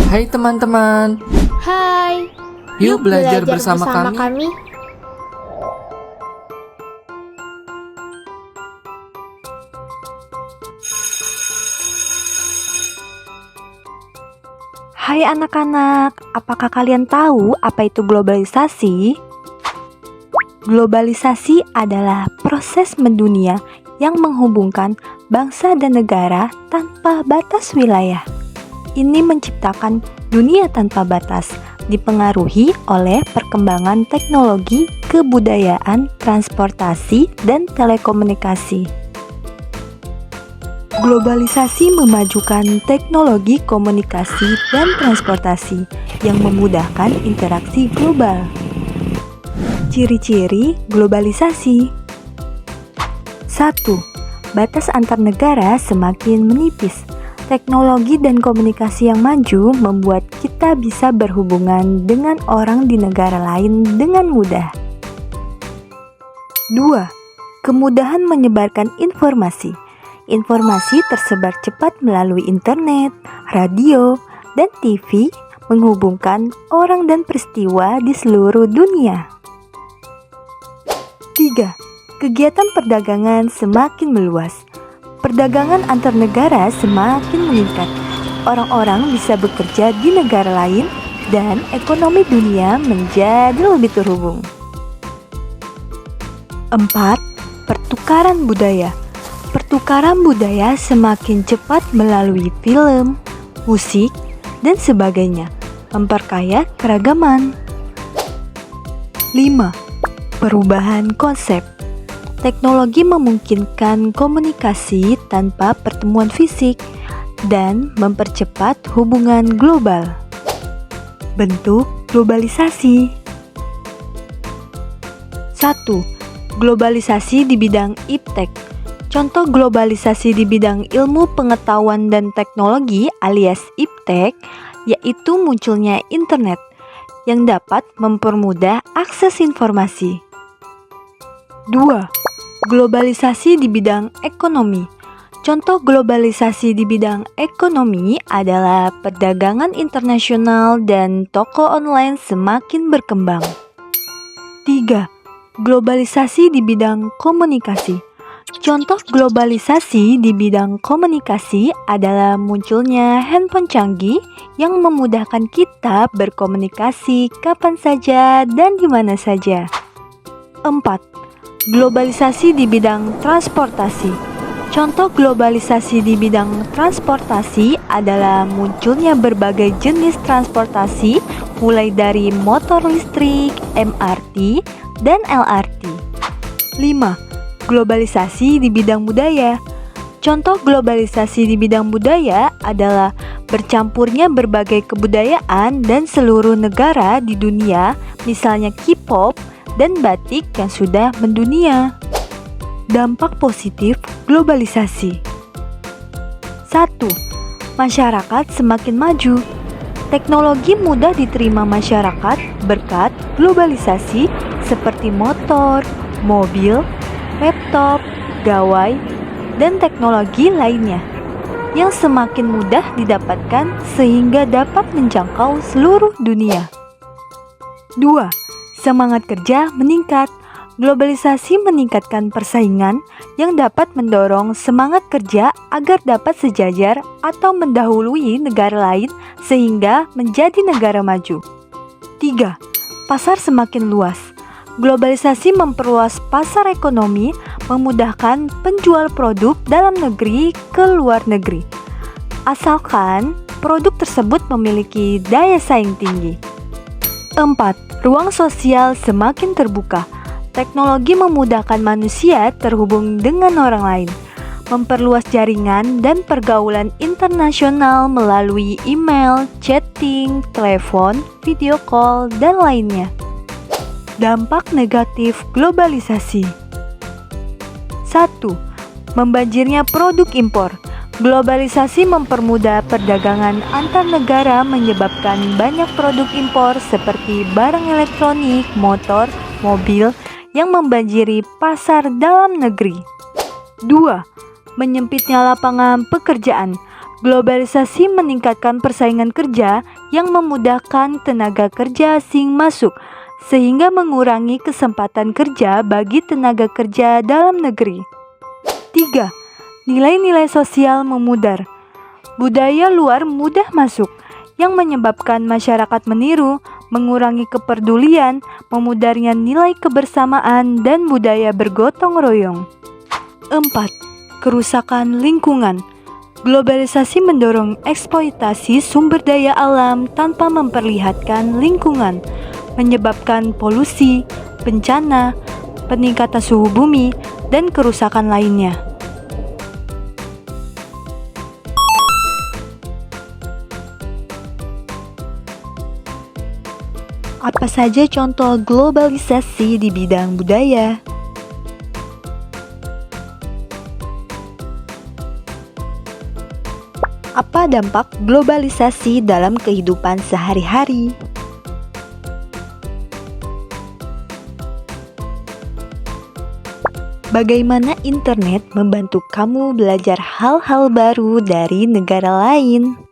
Hai teman-teman, Hai, yuk belajar bersama kami. Hai anak-anak, apakah kalian tahu apa itu globalisasi? Globalisasi adalah proses mendunia yang menghubungkan bangsa dan negara tanpa batas wilayah. Ini menciptakan dunia tanpa batas, dipengaruhi oleh perkembangan teknologi, kebudayaan, transportasi, dan telekomunikasi. Globalisasi memajukan teknologi komunikasi dan transportasi yang memudahkan interaksi global. Ciri-ciri globalisasi. 1. Batas antar negara semakin menipis. Teknologi dan komunikasi yang maju membuat kita bisa berhubungan dengan orang di negara lain dengan mudah. 2. Kemudahan menyebarkan informasi. Informasi tersebar cepat melalui internet, radio, dan TV, menghubungkan orang dan peristiwa di seluruh dunia. 3. Kegiatan perdagangan semakin meluas. Perdagangan antar negara semakin meningkat. Orang-orang bisa bekerja di negara lain dan ekonomi dunia menjadi lebih terhubung. 4. Pertukaran budaya. Pertukaran budaya semakin cepat melalui film, musik, dan sebagainya, memperkaya keragaman. 5. Perubahan konsep. Teknologi memungkinkan komunikasi tanpa pertemuan fisik dan mempercepat hubungan global. Bentuk globalisasi. 1. Globalisasi di bidang iptek. Contoh globalisasi di bidang ilmu pengetahuan dan teknologi alias iptek yaitu munculnya internet yang dapat mempermudah akses informasi. 2. Globalisasi di bidang ekonomi. Contoh globalisasi di bidang ekonomi adalah perdagangan internasional dan toko online semakin berkembang. 3. Globalisasi di bidang komunikasi. Contoh globalisasi di bidang komunikasi adalah munculnya handphone canggih yang memudahkan kita berkomunikasi kapan saja dan di mana saja. 4. Globalisasi di bidang transportasi. Contoh globalisasi di bidang transportasi adalah munculnya berbagai jenis transportasi mulai dari motor listrik, MRT, dan LRT. 5. Globalisasi di bidang budaya. Contoh globalisasi di bidang budaya adalah bercampurnya berbagai kebudayaan dan seluruh negara di dunia, misalnya K-pop dan batik yang sudah mendunia. Dampak positif globalisasi. 1. Masyarakat semakin maju. Teknologi mudah diterima masyarakat berkat globalisasi seperti motor, mobil, laptop, gawai, dan teknologi lainnya yang semakin mudah didapatkan sehingga dapat menjangkau seluruh dunia. 2. Semangat kerja meningkat. Globalisasi meningkatkan persaingan yang dapat mendorong semangat kerja agar dapat sejajar atau mendahului negara lain sehingga menjadi negara maju. 3. Pasar semakin luas. Globalisasi memperluas pasar ekonomi, memudahkan penjual produk dalam negeri ke luar negeri, asalkan produk tersebut memiliki daya saing tinggi. 4. Ruang sosial semakin terbuka. Teknologi memudahkan manusia terhubung dengan orang lain, memperluas jaringan dan pergaulan internasional melalui email, chatting, telepon, video call, dan lainnya. Dampak negatif globalisasi. 1. Membanjirnya produk impor. Globalisasi mempermudah perdagangan antar negara menyebabkan banyak produk impor seperti barang elektronik, motor, mobil yang membanjiri pasar dalam negeri. 2. Menyempitnya lapangan pekerjaan. Globalisasi meningkatkan persaingan kerja yang memudahkan tenaga kerja asing masuk, sehingga mengurangi kesempatan kerja bagi tenaga kerja dalam negeri. 3. Nilai-nilai sosial memudar. Budaya luar mudah masuk, yang menyebabkan masyarakat meniru, mengurangi kepedulian, memudarnya nilai kebersamaan dan budaya bergotong royong. 4. Kerusakan lingkungan. Globalisasi mendorong eksploitasi sumber daya alam tanpa memperlihatkan lingkungan, menyebabkan polusi, bencana, peningkatan suhu bumi, dan kerusakan lainnya. Apa saja contoh globalisasi di bidang budaya? Apa dampak globalisasi dalam kehidupan sehari-hari? Bagaimana internet membantu kamu belajar hal-hal baru dari negara lain?